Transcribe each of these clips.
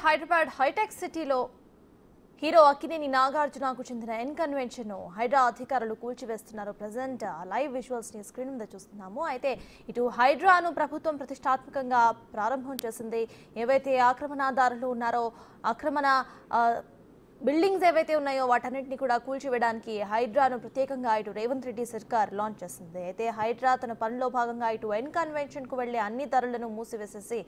Hyderabad hitech సిటీలో hero Akkineni నాగార్జునకు చెందిన N convention Hydraa అధికారులు కూల్చివేస్తున్నారు. ప్రెజెంట్ లైవ్ విజువల్స్ ని స్క్రీన్ మీద చూస్తున్నాము. అయితే ఇటు హైడ్రాను ప్రభుత్వం ప్రతిష్టాత్మకంగా ప్రారంభం చేసింది. ఏవైతే ఆక్రమణదారులు ఉన్నారో ఆక్రమణ బిల్డింగ్స్ ఏవైతే ఉన్నాయో వాటన్నింటినీ కూడా కూల్చివేయడానికి హైడ్రాను ప్రత్యేకంగా ఇటు రేవంత్ రెడ్డి సర్కార్ లాంచ్ చేసింది. అయితే హైడ్రా తన పనిలో భాగంగా ఇటు ఎన్ కన్వెన్షన్కు వెళ్లే అన్ని దారులను మూసివేసేసి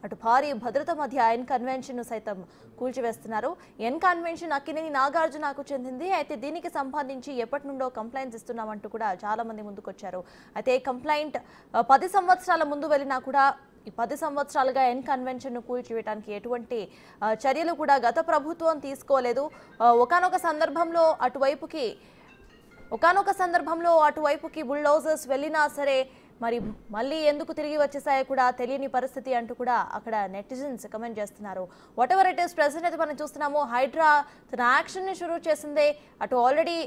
అటు భారీ భద్రత మధ్య ఎన్ కన్వెన్షన్ సైతం కూల్చివేస్తున్నారు. ఎన్ కన్వెన్షన్ అక్కినేని నాగార్జునకు చెందింది. అయితే దీనికి సంబంధించి ఎప్పటి నుండో కంప్లైంట్స్ ఇస్తున్నామంటూ కూడా చాలా మంది ముందుకొచ్చారు. అయితే కంప్లైంట్ 10 సంవత్సరాల ముందు వెళ్ళినా కూడా ఈ 10 సంవత్సరాలుగా ఎన్ కన్వెన్షన్ కూల్చివేయడానికి ఎటువంటి చర్యలు కూడా గత ప్రభుత్వం తీసుకోలేదు. ఒకానొక సందర్భంలో అటువైపుకి బుల్డోజర్స్ వెళ్ళినా సరే మరి మళ్ళీ ఎందుకు తిరిగి వచ్చేసాయో కూడా తెలియని పరిస్థితి అంటూ కూడా అక్కడ నెటిజన్స్ కమెంట్ చేస్తున్నారు. What ever it is present అయితే మనం చూస్తున్నాము హైడ్రా తన యాక్షన్ ని షురూ చేసిందే. అటు ఆల్రెడీ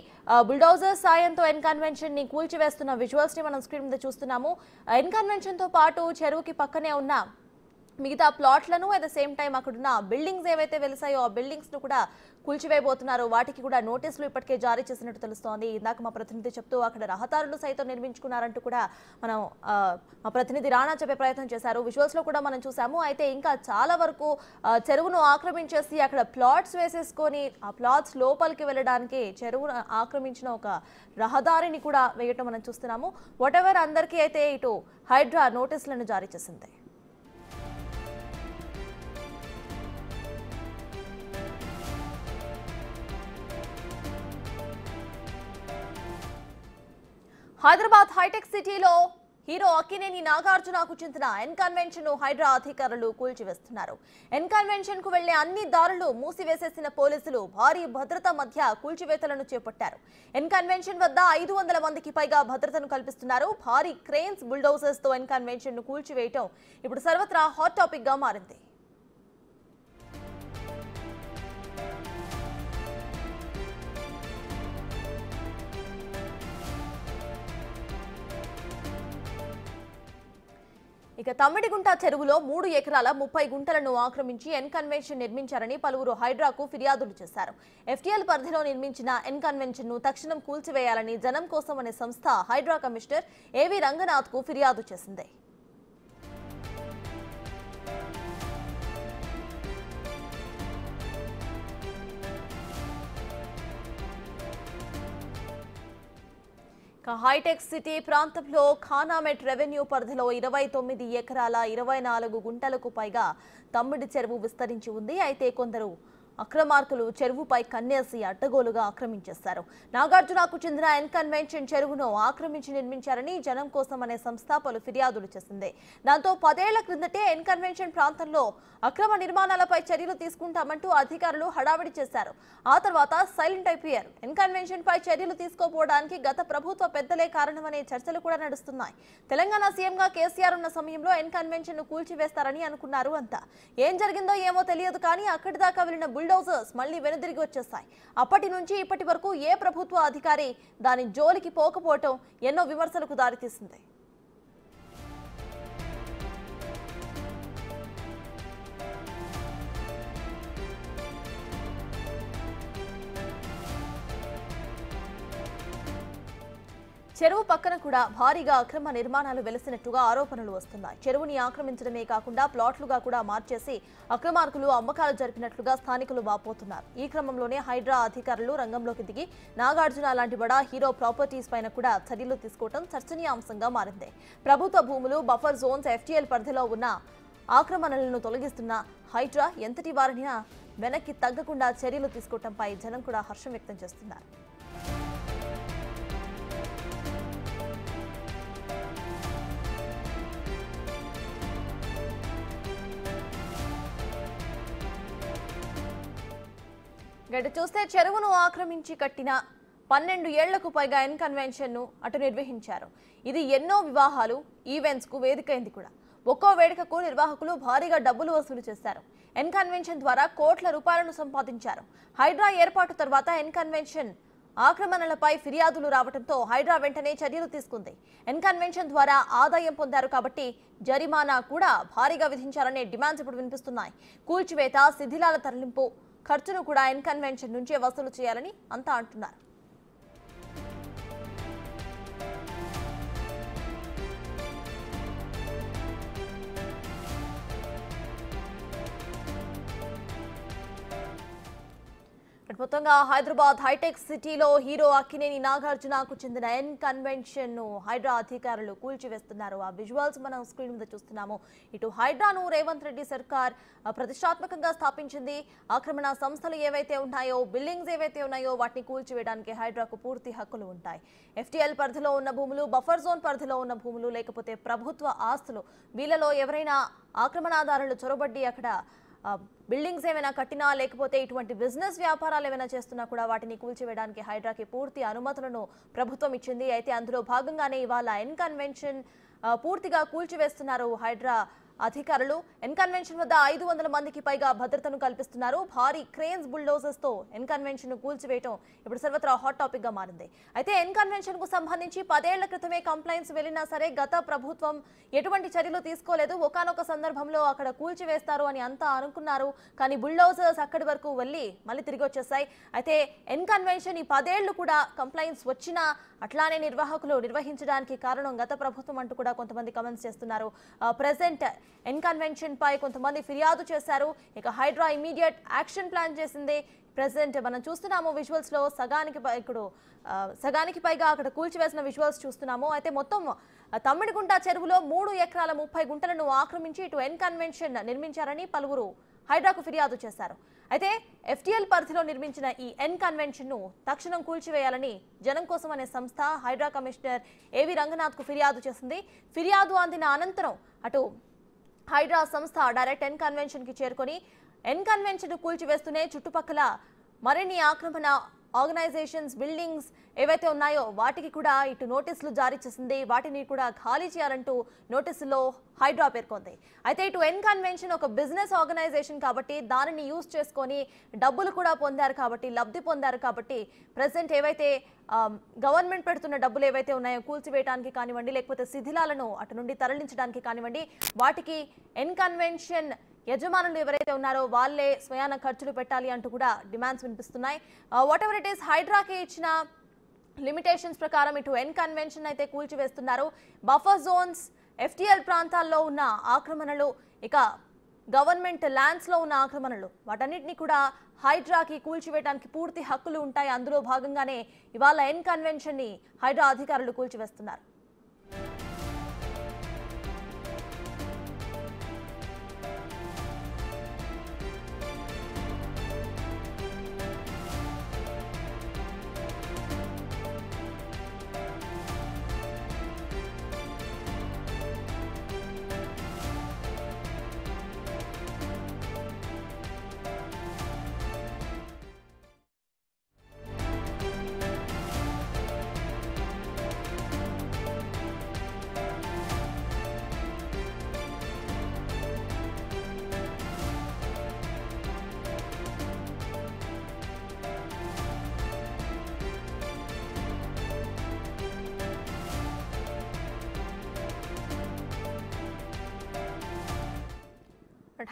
బుల్డోజర్ సాయంతో ఎన్ కన్వెన్షన్ ని కూల్చివేస్తున్న విజువల్స్ ని మనం స్క్రీన్ మీద చూస్తున్నాము. ఎన్ కన్వెన్షన్ తో పాటు చెరువుకి పక్కనే ఉన్న మిగతా ప్లాట్లను అట్ ద సేమ్ టైం అక్కడున్న బిల్డింగ్స్ ఏవైతే వెలిసాయో ఆ బిల్డింగ్స్ ను కూడా కూల్చివేయబోతున్నారు. వాటికి కూడా నోటీసులు ఇప్పటికే జారీ చేసినట్టు తెలుస్తోంది. ఇందాక మా ప్రతినిధి చెప్తూ అక్కడ రహదారులు సైతం నిర్మించుకున్నారంటూ కూడా మనం మా ప్రతినిధి రాణా చెప్పే ప్రయత్నం చేశారు. విజువల్స్ లో కూడా మనం చూసాము. అయితే ఇంకా చాలా వరకు చెరువును ఆక్రమించేసి అక్కడ ప్లాట్స్ వేసేసుకొని ఆ ప్లాట్స్ లోపలికి వెళ్ళడానికి చెరువును ఆక్రమించిన ఒక రహదారిని కూడా వేయటం మనం చూస్తున్నాము. వాట్ ఎవర్ అందరికీ అయితే ఇటు హైడ్రా నోటీసులను జారీ చేసింది. హైదరాబాద్ హైటెక్ సిటీలో హీరో అక్కినేని నాగార్జునకు చెందిన ఎన్ కన్వెన్షన్ హైడ్రా అధికారులు కూల్చివేస్తున్నారు. ఎన్ కన్వెన్షన్ కు వెళ్లే అన్ని దారులు మూసివేసేసిన పోలీసులు భారీ భద్రత మధ్య కూల్చివేతలను చేపట్టారు. ఎన్ కన్వెన్షన్ వద్ద 500 మందికి పైగా భద్రతను కల్పిస్తున్నారు. భారీ క్రేన్స్ బుల్డోజర్స్ తో ఎన్ కన్వెన్షన్ ను కూల్చివేయటం ఇప్పుడు సర్వత్రా హాట్ టాపిక్ గా మారింది. ఇక తమ్మిడిగుంట చెరువులో 3 ఎకరాల 30 గుంటలను ఆక్రమించి ఎన్ కన్వెన్షన్ నిర్మించారని పలువురు హైడ్రాకు ఫిర్యాదులు చేశారు. ఎఫ్టీఎల్ పరిధిలో నిర్మించిన ఎన్ కన్వెన్షన్ ను తక్షణం కూల్చివేయాలని జనం కోసం అనే సంస్థ హైడ్రా కమిషనర్ ఏవి రంగనాథ్ కు ఫిర్యాదు చేసింది. హైటెక్ సిటీ ప్రాంతంలో ఖానామెట్ రెవెన్యూ పరిధిలో 29 ఎకరాల 24 గుంటలకు పైగా తమ్మిడి చెరువు విస్తరించి ఉంది. అయితే కొందరు అక్రమార్కులు చెరువుపై కన్నేసి అడ్డగోలుగా ఆక్రమించేశారు. నాగార్జునకు చెందిన ఎన్ కన్వెన్షన్ చెరువును ఆక్రమించి నిర్మించారని జనం కోసం అనే సంస్థ పలు ఫిర్యాదులు చేసింది. దాంతో 10 ఏళ్ల క్రిందటే ఎన్ కన్వెన్షన్ ప్రాంతంలో అక్రమ నిర్మాణాలపై చర్యలు తీసుకుంటామంటూ అధికారులు హడావిడి చేశారు. ఆ తర్వాత సైలెంట్ అయిపోయారు. ఎన్ కన్వెన్షన్ పై చర్యలు తీసుకోపోవడానికి గత ప్రభుత్వ పెద్దలే కారణమనే చర్చలు కూడా నడుస్తున్నాయి. తెలంగాణ సీఎంగా కేసీఆర్ ఉన్న సమయంలో ఎన్ కన్వెన్షన్ ను కూల్చివేస్తారని అనుకున్నారు అంతా. ఏం జరిగిందో ఏమో తెలియదు కానీ అక్కడి దాకా వెళ్లిన బుల్డోజర్స్ మళ్లీ వెనుదిరిగి వచ్చేస్తాయి. అప్పటి నుంచి ఇప్పటి వరకు ఏ ప్రభుత్వ అధికారి దాని జోలికి పోకపోవటం ఎన్నో విమర్శలకు దారితీసింది. చెరువు పక్కన కూడా భారీగా అక్రమ నిర్మాణాలు వెలిసినట్టుగా ఆరోపణలు వస్తున్నాయి. చెరువుని ఆక్రమించడమే కాకుండా ప్లాట్లుగా కూడా మార్చేసి అక్రమార్కులు అమ్మకాలు జరిపినట్లుగా స్థానికులు వాపోతున్నారు. ఈ క్రమంలోనే హైడ్రా అధికారులు రంగంలోకి దిగి నాగార్జున లాంటి బడా హీరో ప్రాపర్టీస్ పైన కూడా చర్యలు తీసుకోవడం చర్చనీయాంశంగా మారింది. ప్రభుత్వ భూములు, బఫర్ జోన్స్, ఎఫ్టీఎల్ పరిధిలో ఉన్న ఆక్రమణలను తొలగిస్తున్న హైడ్రా ఎంతటి వారిని వెనక్కి తగ్గకుండా చర్యలు తీసుకోవడంపై జనం కూడా హర్షం వ్యక్తం చేస్తున్నారు. గడి చూస్తే చెరువును ఆక్రమించి కట్టిన 12 ఏళ్లకు పైగా ఎన్ కన్వెన్షన్ ను అటు నిర్వహించారు. ఇది ఎన్నో వివాహాలు, ఈవెంట్స్ కు వేదికైంది కూడా. ఒక్కో వేడుకకు నిర్వాహకులు భారీగా డబ్బులు వసూలు చేశారు. ఎన్ కన్వెన్షన్ ద్వారా కోట్ల రూపాయలను సంపాదించారు. హైడ్రా ఏర్పాటు తర్వాత ఎన్ కన్వెన్షన్ ఆక్రమణలపై ఫిర్యాదులు రావడంతో హైడ్రా వెంటనే చర్యలు తీసుకుంది. ఎన్కన్వెన్షన్ ద్వారా ఆదాయం పొందారు కాబట్టి జరిమానా కూడా భారీగా విధించాలనే డిమాండ్స్ ఇప్పుడు వినిపిస్తున్నాయి. కూల్చివేత, శిథిలాల తరలింపు ఖర్చును కూడా ఎన్కన్వెన్షన్ నుంచే వసూలు చేయాలని అంతా అంటున్నారు. మొత్తంగా హైదరాబాద్ హైటెక్ సిటీలో హీరో అక్కినేని నాగార్జునకు చెందిన ఎన్కన్వెన్షన్ ను హైడ్రా అధికారులు కూల్చివేస్తున్నారు. ఆ విజువల్స్ మనం స్క్రీన్ మీద చూస్తున్నాము. ఇటు హైడ్రాను రేవంత్ రెడ్డి సర్కార్ ప్రతిష్టాత్మకంగా స్థాపించింది. ఆక్రమణ సంస్థలు ఏవైతే ఉన్నాయో, బిల్డింగ్స్ ఏవైతే ఉన్నాయో వాటిని కూల్చివేయడానికి హైడ్రాకు పూర్తి హక్కులు ఉంటాయి. FTL పరిధిలో ఉన్న భూములు, బఫర్ జోన్ పరిధిలో ఉన్న భూములు, లేకపోతే ప్రభుత్వ ఆస్తులు, వీళ్ళలో ఎవరైనా ఆక్రమణదారులు చొరబడ్డి అక్కడ బిల్డింగ్స్ ఏమైనా కట్టినా, లేకపోతే ఇటువంటి బిజినెస్ వ్యాపారాలు ఏమైనా చేస్తున్నా కూడా వాటిని కూల్చివేయడానికి హైడ్రాకి పూర్తి అనుమతులను ప్రభుత్వం ఇచ్చింది. అయితే అందులో భాగంగానే ఇవాళ ఎన్కన్వెన్షన్ పూర్తిగా కూల్చివేస్తున్నారు హైడ్రా అధికారులు. ఎన్కన్వెన్షన్ వద్ద 500 మందికి పైగా భద్రతను కల్పిస్తున్నారు. భారీ క్రేన్స్, బుల్డోజర్స్ తో ఎన్కన్వెన్షన్ ను కూల్చివేయడం ఇప్పుడు సర్వత్రా హాట్ టాపిక్ గా మారింది. అయితే ఎన్కన్వెన్షన్ కు సంబంధించి 10 ఏళ్ల క్రితమే కంప్లైంట్స్ వెళ్లినా సరే గత ప్రభుత్వం ఎటువంటి చర్యలు తీసుకోలేదు. ఒకానొక సందర్భంలో అక్కడ కూల్చివేస్తారు అని అంతా అనుకున్నారు. కానీ బుల్డోజర్స్ అక్కడి వరకు వెళ్లి మళ్ళీ తిరిగి వచ్చేసాయి. అయితే ఎన్కన్వెన్షన్ ఈ 10 ఏళ్లు కూడా కంప్లైంట్స్ వచ్చినా అట్లానే నిర్వాహకులు నిర్వహించడానికి కారణం గత ప్రభుత్వం అంటూ కూడా కొంతమంది కమెంట్స్ చేస్తున్నారు. ప్రెసెంట్ ఎన్కన్వెన్షన్ పై కొంతమంది ఫిర్యాదు చేశారు. ఇక హైడ్రా ఇమీడియట్ యాక్షన్ ప్లాన్ చేసింది. ప్రెసెంట్ మనం చూస్తున్నాము విజువల్స్ లో సగానికి పైగా అక్కడ కూల్చివేసిన విజువల్స్ చూస్తున్నాము. అయితే మొత్తం తమ్మిడిగుంట చెరువులో 3 ఎకరాల 30 గుంటలను ఆక్రమించి ఇటు ఎన్కన్వెన్షన్ నిర్మించారని పలువురు హైడ్రాకు ఫిర్యాదు చేశారు. అయితే FTL పరిధిలో నిర్మించిన ఈ ఎన్కన్వెన్షన్ ను తక్షణం కూల్చివేయాలని జనం కోసం అనే సంస్థ హైడ్రా కమిషనర్ ఏవి రంగనాథ్ కు ఫిర్యాదు చేసింది. ఫిర్యాదు అందిన అనంతరం అటు హైడ్రా సంస్థ డైరెక్ట్ ఎన్కన్వెన్షన్ కి చేరుకొని ఎన్కన్వెన్షన్ కూల్చివేస్తూనే చుట్టుపక్కల మరిన్ని ఆక్రమణ ఆర్గనైజేషన్స్, బిల్డింగ్స్ ఏవైతే ఉన్నాయో వాటికి కూడా ఇటు నోటీసులు జారీ చేసింది. వాటిని కూడా ఖాళీ చేయాలంటూ నోటీసులో హైడ్రా పేర్కొంది. అయితే ఇటు ఎన్కన్వెన్షన్ ఒక బిజినెస్ ఆర్గనైజేషన్ కాబట్టి దానిని యూజ్ చేసుకొని డబ్బులు కూడా పొందారు కాబట్టి, లబ్ధి పొందారు కాబట్టి ప్రెసెంట్ ఏవైతే గవర్నమెంట్ పెడుతున్న డబ్బులు ఏవైతే ఉన్నాయో కూల్చివేయడానికి కానివ్వండి, లేకపోతే శిథిలాలను అటు నుండి తరలించడానికి కానివ్వండి, వాటికి ఎన్కన్వెన్షన్ యజమానులు ఎవరైతే ఉన్నారో వాళ్ళే స్వయాన ఖర్చులు పెట్టాలి అంటూ కూడా డిమాండ్స్ వినిపిస్తున్నాయి. వాట్ ఎవర్ ఇట్ ఈస్, హైడ్రాకి ఇచ్చిన లిమిటేషన్స్ ప్రకారం ఇటు ఎన్కన్వెన్షన్ అయితే కూల్చివేస్తున్నారు. బఫర్ జోన్స్, FTL ప్రాంతాల్లో ఉన్న ఆక్రమణలు, ఇక గవర్నమెంట్ ల్యాండ్స్ లో ఉన్న ఆక్రమణలు, వాటన్నిటిని కూడా హైడ్రాకి కూల్చివేయడానికి పూర్తి హక్కులు ఉంటాయి. అందులో భాగంగానే ఇవాళ ఎన్కన్వెన్షన్ ని హైడ్రా అధికారులు కూల్చివేస్తున్నారు.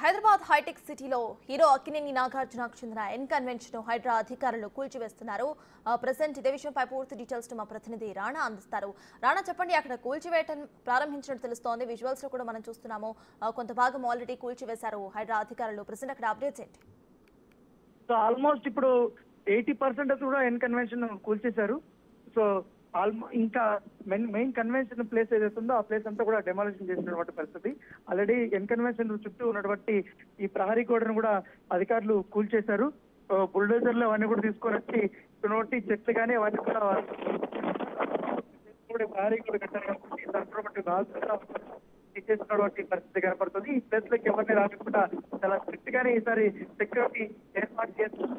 హైదరాబాద్ హైటెక్ సిటీలో హీరో అక్కినేని నాగార్జునకు చెందిన ఎన్కన్వెన్షన్ హైడ్రా అధికారులు కూల్చివేస్తున్నారు. ప్రెసెంట్ ఇదే విషయంపై పూర్తి డీటెయిల్స్ మా ప్రతినిధి రాణా అందిస్తారు. రాణా, చెప్పండి, అక్కడ కూల్చివేయటం ప్రారంభించినట్టు తెలుస్తోంది. విజువల్స్ లో కూడా మనం చూస్తున్నాము. కొంత భాగం ఆల్రెడీ కూల్చివేశారు హైడ్రా అధికారులు. ప్రెసెంట్ అక్కడ అప్డేట్స్ ఏంటి? సో ఆల్మోస్ట్ ఇప్పుడు 80% కూడా ఎన్కన్వెన్షన్ కూల్చేశారు. సో ఇంకా మెయిన్ కన్వెన్షన్ ప్లేస్ ఏదైతే ఉందో ఆ ప్లేస్ అంతా కూడా డెమాలిషన్ చేసినటువంటి పరిస్థితి. ఆల్రెడీ ఎన్కన్వెన్షన్ చుట్టూ ఉన్నటువంటి ఈ ప్రహరీ గోడను కూడా అధికారులు కూల్చేశారు. బుల్డోజర్లు అవన్నీ కూడా తీసుకొని వచ్చి నోటి చెట్లు కానీ అవన్నీ కూడా ప్రహరీ గోడ కట్టారు కాబట్టి తీసేసినటువంటి పరిస్థితి కనపడుతుంది. ఈ ప్లేస్ లోకి ఎవరిని రాకుండా చాలా స్ట్రిక్ట్ గానే ఈసారి సెక్యూరిటీ ఏర్పాటు చేస్తున్నారు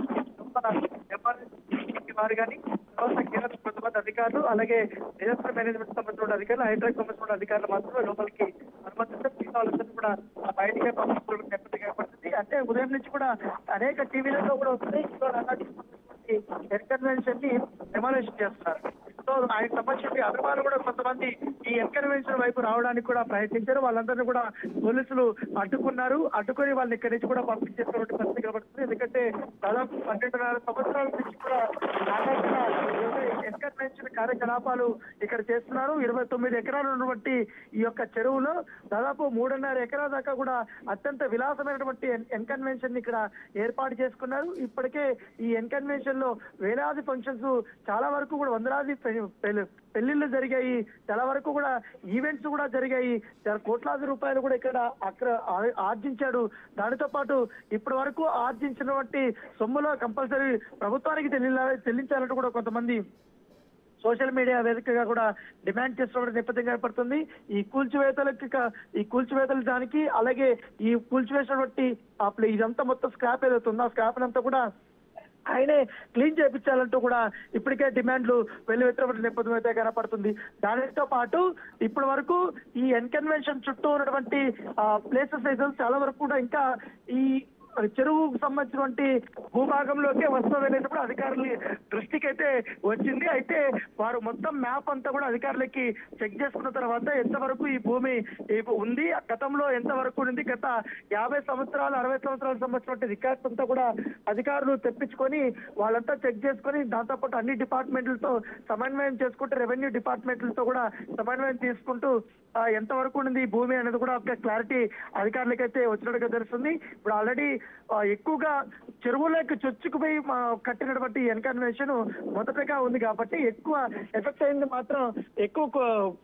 వారు కానీ తర్వాత కేంద్ర కొంతమంది అధికారులు, అలాగే డిజాస్టర్ మేనేజ్మెంట్ సంబంధించిన అధికారులు, హైడ్రాక్ సంబంధించిన అధికారులు మాత్రమే లోపలికి అనుమతించారు. మిగతా వాళ్ళందరూ కూడా బయటికే పంపించుకోవడం ఏర్పడుతుంది. అంటే ఉదయం నుంచి కూడా అనేక టీవీలలో కూడా వస్తున్నాయి. ఈ ఎన్కన్వెన్షన్ ని డెమాలిషన్ చేస్తున్నారు. సో ఆయన సంబంధించి అభిమానులు కూడా కొంతమంది ఈ ఎన్కన్వెన్షన్ వైపు రావడానికి కూడా ప్రయత్నించారు. వాళ్ళందరినీ కూడా పోలీసులు అడ్డుకున్నారు. అడ్డుకొని వాళ్ళని ఇక్కడి నుంచి కూడా పంపించేటువంటి పరిస్థితి కనబడుతుంది. ఎందుకంటే దాదాపు 12.5 సంవత్సరాల నుంచి కూడా ఎన్కన్వెన్షన్ కార్యకలాపాలు ఇక్కడ చేస్తున్నారు. 29 ఎకరాలు ఉన్నటువంటి ఈ యొక్క చెరువులో దాదాపు 3.5 ఎకరాల దాకా కూడా అత్యంత విలాసమైనటువంటి ఎన్కన్వెన్షన్ ఇక్కడ ఏర్పాటు చేసుకున్నారు. ఇప్పటికే ఈ ఎన్కన్వెన్షన్ లో వేలాది ఫంక్షన్స్, చాలా వరకు కూడా వందలాది పెళ్లిళ్ళు జరిగాయి, చాలా వరకు కూడా ఈవెంట్స్ కూడా జరిగాయి. చాలా కోట్లాది రూపాయలు కూడా ఇక్కడ ఆర్జించాడు. దానితో పాటు ఇప్పటి వరకు ఆర్జించినటువంటి సొమ్ములో కంపల్సరీ ప్రభుత్వానికి చెల్లించాలంటూ కూడా కొంతమంది సోషల్ మీడియా వేదికగా కూడా డిమాండ్ చేస్తున్న నేపథ్యం ఏర్పడుతుంది. ఈ కూల్చివేతలు దానికి, అలాగే ఈ కూల్చివేసినటువంటి ఇదంతా మొత్తం స్క్రాప్ ఏదైతే ఉందో ఆ స్క్రాప్ అంతా కూడా ఆయనే క్లీన్ చేయించాలంటూ కూడా ఇప్పటికే డిమాండ్లు వెల్లువెత్తినటువంటి నేపథ్యం అయితే కనపడుతుంది. దానితో పాటు ఇప్పటి వరకు ఈ ఎన్కన్వెన్షన్ చుట్టూ ఉన్నటువంటి ప్లేసెస్ అయితే చాలా వరకు కూడా ఇంకా ఈ చెరువుకు సంబంధించినటువంటి భూభాగంలోకి వస్తుందనేటప్పుడు అధికారుల దృష్టికి అయితే వచ్చింది. అయితే వారు మొత్తం మ్యాప్ అంతా కూడా అధికారులకి చెక్ చేసుకున్న తర్వాత ఎంతవరకు ఈ భూమి ఉంది, గతంలో ఎంతవరకు ఉంది, గత 50 సంవత్సరాలు 60 సంవత్సరాలకు సంబంధించినటువంటి రికార్డ్స్ అంతా కూడా అధికారులు తెప్పించుకొని వాళ్ళంతా చెక్ చేసుకొని దాంతోపాటు అన్ని డిపార్ట్మెంట్లతో సమన్వయం చేసుకుంటూ రెవెన్యూ డిపార్ట్మెంట్లతో కూడా సమన్వయం తీసుకుంటూ ఎంతవరకు ఉంది ఈ భూమి అనేది కూడా ఒక క్లారిటీ అధికారులకైతే వచ్చినట్టుగా తెలుస్తుంది. ఇప్పుడు ఆల్రెడీ ఎక్కువగా చెరువులోకి చొచ్చుకుపోయి కట్టినటువంటి ఎన్కన్వెన్షన్ మొదటగా ఉంది కాబట్టి ఎక్కువ ఎఫెక్ట్ అయింది మాత్రం ఎక్కువ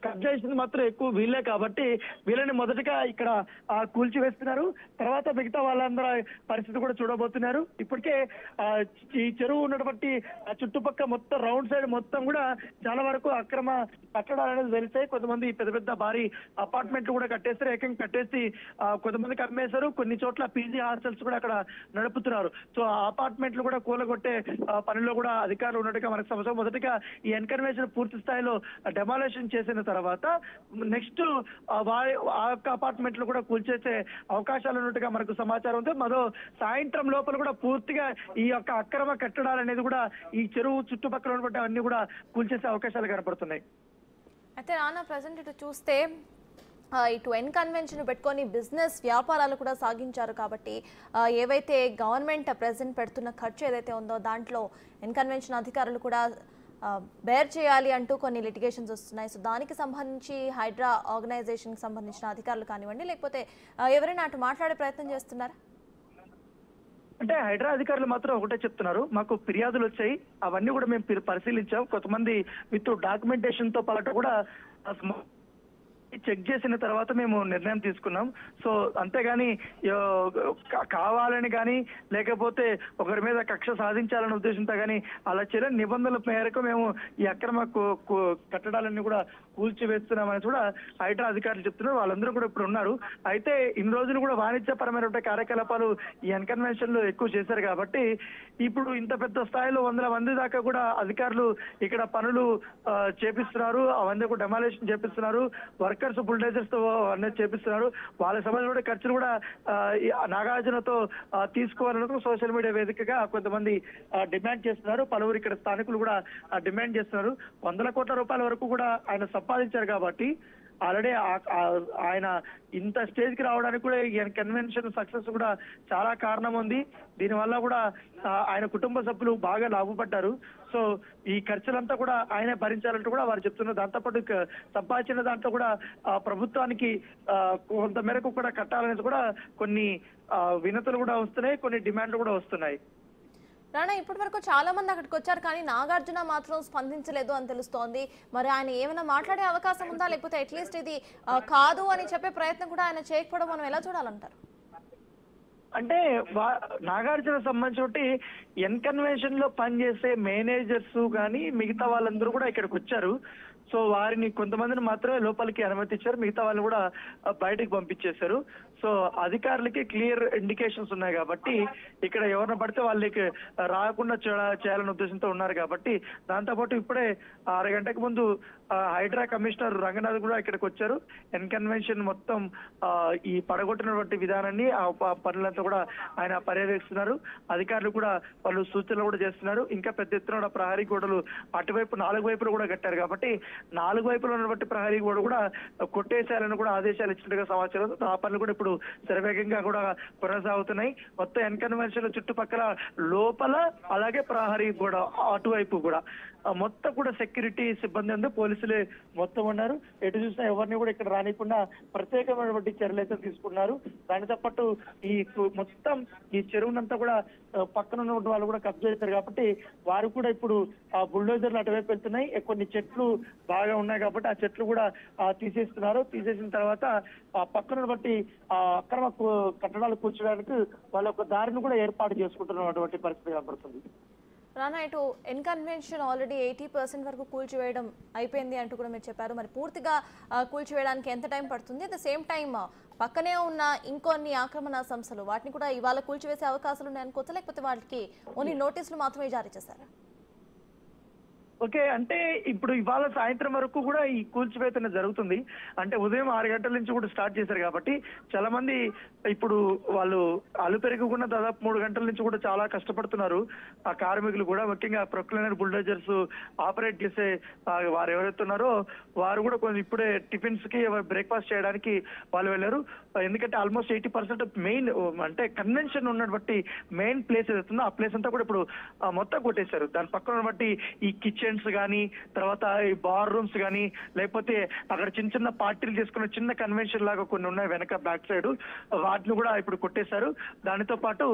కబ్జా చేసింది మాత్రం ఎక్కువ వీళ్ళే కాబట్టి వీళ్ళని మొదటగా ఇక్కడ కూల్చివేస్తున్నారు. తర్వాత మిగతా వాళ్ళందరూ పరిస్థితి కూడా చూడబోతున్నారు. ఇప్పటికే ఈ చెరువు ఉన్నటువంటి చుట్టుపక్కల మొత్తం రౌండ్ సైడ్ మొత్తం కూడా చాలా వరకు అక్రమ కట్టడాలు అనేది తెలిసాయి. కొంతమంది పెద్ద పెద్ద భారీ అపార్ట్మెంట్లు కూడా కట్టేస్తారు, ఏకంగా కట్టేసి కొంతమందికి అమ్మేశారు. కొన్ని చోట్ల పీజీ హాస్టల్స్ కూడా అక్కడ నడుపుతున్నారు. సో ఆ అపార్ట్మెంట్లు కూడా కూలగొట్టే పనిలో కూడా అధికారులు ఉన్నట్టుగా మనకు సమాచారం. మొదటిగా ఈ ఎన్కన్వెన్షన్ పూర్తి స్థాయిలో డెమాలిషన్ చేసిన తర్వాత నెక్స్ట్ ఆ యొక్క అపార్ట్మెంట్లు కూడా కూల్చేసే అవకాశాలు ఉన్నట్టుగా మనకు సమాచారం ఉంది. మరో సాయంత్రం లోపల కూడా పూర్తిగా ఈ యొక్క అక్రమ కట్టడాలు అనేది కూడా ఈ చెరువు చుట్టుపక్కల ఉన్నటువంటి అన్ని కూడా కూల్చేసే అవకాశాలు కనపడుతున్నాయి. అయితే నాన్న ప్రెసెంట్ ఇటు చూస్తే ఇటు ఎన్కన్వెన్షన్ పెట్టుకొని బిజినెస్ వ్యాపారాలు కూడా సాగించారు కాబట్టి ఏవైతే గవర్నమెంట్ ప్రెసెంట్ పెడుతున్న ఖర్చు ఏదైతే ఉందో దాంట్లో ఎన్కన్వెన్షన్ అధికారులు కూడా బేర్ చేయాలి అంటూ కొన్ని లిటిగేషన్స్ వస్తున్నాయి. సో దానికి సంబంధించి హైడ్రా ఆర్గనైజేషన్కి సంబంధించిన అధికారులు కానివ్వండి, లేకపోతే ఎవరైనా అటు మాట్లాడే ప్రయత్నం చేస్తున్నారా? అంటే హైడ్రా అధికారులు మాత్రం ఒకటే చెప్తున్నారు, మాకు ఫిర్యాదులు వచ్చాయి, అవన్నీ కూడా మేము పరిశీలించాం. కొంతమంది విత్ డాక్యుమెంటేషన్ తో పాటు కూడా చెక్ చేసిన తర్వాత మేము నిర్ణయం తీసుకున్నాం. సో అంతేగాని కావాలని కానీ లేకపోతే ఒకరి మీద కక్ష సాధించాలనే ఉద్దేశంతో కానీ అలా చేయలేని నిబంధనల మేరకు మేము ఈ అక్రమ కట్టడాలన్నీ కూడా కూల్చివేస్తున్నామని కూడా హైడ్రా అధికారులు చెప్తున్నారు. వాళ్ళందరూ కూడా ఇప్పుడు ఉన్నారు. అయితే ఇన్ని రోజులు కూడా వాణిజ్యపరమైనటువంటి కార్యకలాపాలు ఈ ఎన్కన్వెన్షన్ లో ఎక్కువ చేశారు కాబట్టి ఇప్పుడు ఇంత పెద్ద స్థాయిలో 100 మంది దాకా కూడా అధికారులు ఇక్కడ పనులు చేపిస్తున్నారు. అవన్నీ కూడా డెమాలిషన్ చేపిస్తున్నారు. వర్కర్స్ బుల్డేజర్స్ తో అనేది చేపిస్తున్నారు. వాళ్ళ సంబంధించిన ఖర్చులు కూడా నాగార్జునతో తీసుకోవాలని సోషల్ మీడియా వేదికగా కొంతమంది డిమాండ్ చేస్తున్నారు. పలువురు ఇక్కడ స్థానికులు కూడా డిమాండ్ చేస్తున్నారు. 100 కోట్ల రూపాయల వరకు కూడా ఆయన సంపాదించారు కాబట్టి ఆల్రెడీ ఆయన ఇంత స్టేజ్ కి రావడానికి కూడా ఈ కన్వెన్షన్ సక్సెస్ కూడా చాలా కారణం ఉంది. దీనివల్ల కూడా ఆయన కుటుంబ సభ్యులు బాగా లాభపడ్డారు. సో ఈ ఖర్చులంతా కూడా ఆయనే భరించాలంటూ కూడా వారు చెప్తున్నారు. దాంతోపాటు సంపాదించిన దాంట్లో కూడా ప్రభుత్వానికి కొంత మేరకు కూడా కట్టాలనేది కూడా కొన్ని వినతులు కూడా వస్తున్నాయి, కొన్ని డిమాండ్లు కూడా వస్తున్నాయి. రాణా, ఇప్పటి వరకు చాలా మంది అక్కడికి వచ్చారు కానీ నాగార్జున మాత్రం స్పందించలేదు అని తెలుస్తోంది. మరి ఆయన ఏమైనా మాట్లాడే అవకాశం ఉందా, లేకపోతే అట్లీస్ట్ ఇది కాదు అని చెప్పే ప్రయత్నం కూడా ఆయన చేయకపోవడం మనం ఎలా చూడాలంటారు? అంటే నాగార్జున సంబంధించి ఎన్కన్వెన్షన్ లో పనిచేసే మేనేజర్స్ కానీ మిగతా వాళ్ళందరూ కూడా ఇక్కడికి వచ్చారు. సో వారిని కొంతమందిని మాత్రమే లోపలికి అనుమతించారు, మిగతా వాళ్ళు కూడా బయటకు పంపించేశారు. సో అధికారులకి క్లియర్ ఇండికేషన్స్ ఉన్నాయి కాబట్టి ఇక్కడ ఎవరిని పడితే వాళ్ళకి రాకుండా చేయాలనే ఉద్దేశంతో ఉన్నారు కాబట్టి దాంతోపాటు ఇప్పుడే అరగంటకు ముందు హైడ్రా కమిషనర్ రంగనాథ్ కూడా ఇక్కడికి వచ్చారు. ఎన్కన్వెన్షన్ మొత్తం ఈ పడగొట్టినటువంటి విధానాన్ని ఆ పనులంతా కూడా ఆయన పర్యవేక్షిస్తున్నారు. అధికారులు కూడా వాళ్ళు సూచనలు కూడా చేస్తున్నారు. ఇంకా పెద్ద ఎత్తున ప్రహరీ గోడలు అటువైపు 4 వైపులు కూడా కట్టారు కాబట్టి 4 వైపులు ఉన్నటువంటి ప్రహరీ గోడ కూడా కొట్టేశారని కూడా ఆదేశాలు ఇచ్చినట్టుగా సమాచారం. ఆ పనులు కూడా ఇప్పుడు శరవేగంగా కూడా కొనసాగుతున్నాయి. మొత్తం ఎన్కన్వెన్షన్ చుట్టుపక్కల లోపల అలాగే ప్రహరీ గోడ అటువైపు కూడా మొత్తం కూడా సెక్యూరిటీ సిబ్బంది ఉంది, పోలీసులే మొత్తం ఉన్నారు. ఎటు చూసినా ఎవరిని కూడా ఇక్కడ రానికుండా ప్రత్యేకమైనటువంటి చర్యలు అయితే తీసుకున్నారు. దానితో పాటు ఈ మొత్తం ఈ చెరువునంతా కూడా పక్కన ఉన్నటువంటి వాళ్ళు కూడా కబ్జా చేశారు కాబట్టి వారు కూడా ఇప్పుడు ఆ బుల్డోజర్లు అటువైపు వెళ్తున్నాయి. కొన్ని చెట్లు బాగా ఉన్నాయి కాబట్టి ఆ చెట్లు కూడా తీసేస్తున్నారు. తీసేసిన తర్వాత ఆ పక్కన బట్టి ఆ అక్రమ కట్టడాలు కూర్చోడానికి వాళ్ళ ఒక దారిని కూడా ఏర్పాటు చేసుకుంటున్నటువంటి పరిస్థితి కనబడుతుంది. రానా, ఇటు ఎన్కన్వెన్షన్ ఆల్రెడీ 80% వరకు కూల్చివేయడం అయిపోయింది అంటూ కూడా మీరు చెప్పారు. మరి పూర్తిగా కూల్చివేయడానికి ఎంత టైం పడుతుంది? అట్ ద సేమ్ టైం పక్కనే ఉన్న ఇంకొన్ని ఆక్రమణ సంస్థలు వాటిని కూడా ఇవాళ కూల్చివేసే అవకాశాలు ఉన్నాయనుకోవచ్చా, లేకపోతే వాళ్ళకి ఓన్లీ నోటీసులు మాత్రమే జారీ చేశారా? ఓకే, అంటే ఇప్పుడు ఇవాళ సాయంత్రం వరకు కూడా ఈ కూల్చివేతన జరుగుతుంది. అంటే ఉదయం 6 గంటల నుంచి కూడా స్టార్ట్ చేశారు కాబట్టి చాలా మంది ఇప్పుడు వాళ్ళు అలు పెరగకుండా దాదాపు 3 గంటల నుంచి కూడా చాలా కష్టపడుతున్నారు. ఆ కార్మికులు కూడా ముఖ్యంగా ప్రొక్లైనర్ బుల్డోజర్స్ ఆపరేట్ చేసే వారు ఎవరైతే ఉన్నారో వారు కూడా కొంచెం ఇప్పుడే టిఫిన్స్ కి బ్రేక్ఫాస్ట్ చేయడానికి వాళ్ళు వెళ్ళారు. ఎందుకంటే ఆల్మోస్ట్ 80% మెయిన్ అంటే కన్వెన్షన్ ఉన్నటువంటి మెయిన్ ప్లేస్ ఏదైతుందో ఆ ప్లేస్ అంతా కూడా ఇప్పుడు మొత్తం కొట్టేశారు. దాని పక్కన ఉన్నటువంటి ఈ కిచెన్స్ కానీ తర్వాత ఈ బార్ రూమ్స్ కానీ లేకపోతే అక్కడ చిన్న చిన్న పార్టీలు చేసుకున్న చిన్న కన్వెన్షన్ లాగా కొన్ని ఉన్నాయి వెనక బ్యాక్ సైడ్, వాటిని కూడా ఇప్పుడు కొట్టేశారు. దానితో పాటు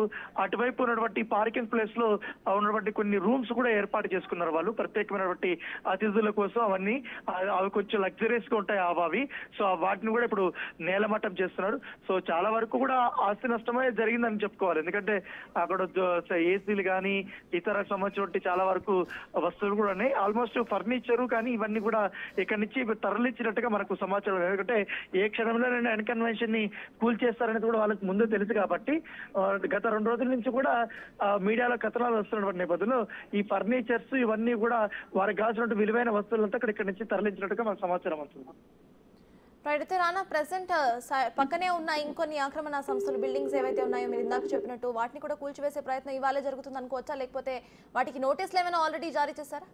అటువైపు ఉన్నటువంటి పార్కింగ్ ప్లేస్ లో ఉన్నటువంటి కొన్ని రూమ్స్ కూడా ఏర్పాటు చేసుకున్నారు వాళ్ళు ప్రత్యేకమైనటువంటి అతిథుల కోసం. అవన్నీ అవి కొంచెం లగ్జరీస్ గా ఉంటాయి అవి. సో వాటిని కూడా ఇప్పుడు నేలమట్టం చేస్తున్నారు. సో చాలా వరకు కూడా ఆస్తి నష్టమే జరిగిందని చెప్పుకోవాలి. ఎందుకంటే అక్కడ ఏసీలు కానీ ఇతర సంబంధించిన చాలా వరకు వస్తువులు కూడా ఉన్నాయి. ఆల్మోస్ట్ ఫర్నిచర్ కానీ ఇవన్నీ కూడా ఇక్కడి నుంచి తరలించినట్టుగా మనకు సమాచారం. ఎందుకంటే ఏ క్షణంలో ఎన్కన్వెన్షన్ ని కూల్చేస్తారనేది కూడా వాళ్ళకి ముందే తెలుసు కాబట్టి గత 2 రోజుల నుంచి కూడా మీడియాలో కథనాలు వస్తున్నటువంటి నేపథ్యంలో ఈ ఫర్నిచర్స్ ఇవన్నీ కూడా వారికి కావాల్సిన విలువైన వస్తువులంతా ఇక్కడ నుంచి తరలించినట్టుగా మనకు సమాచారం వస్తుంది. అయితే రానా, ప్రెసెంట్ పక్కనే ఉన్న ఇంకొన్ని ఆక్రమణ సంస్థలు బిల్డింగ్స్ ఏవైతే ఉన్నాయో మీరు ఇందాక చెప్పినట్టు వాటిని కూడా కూల్చివేసే ప్రయత్నం ఇవాళ జరుగుతుంది అనుకోవచ్చా, లేకపోతే వాటికి నోటీసులు ఏమైనా ఆల్రెడీ జారీ చేశారా?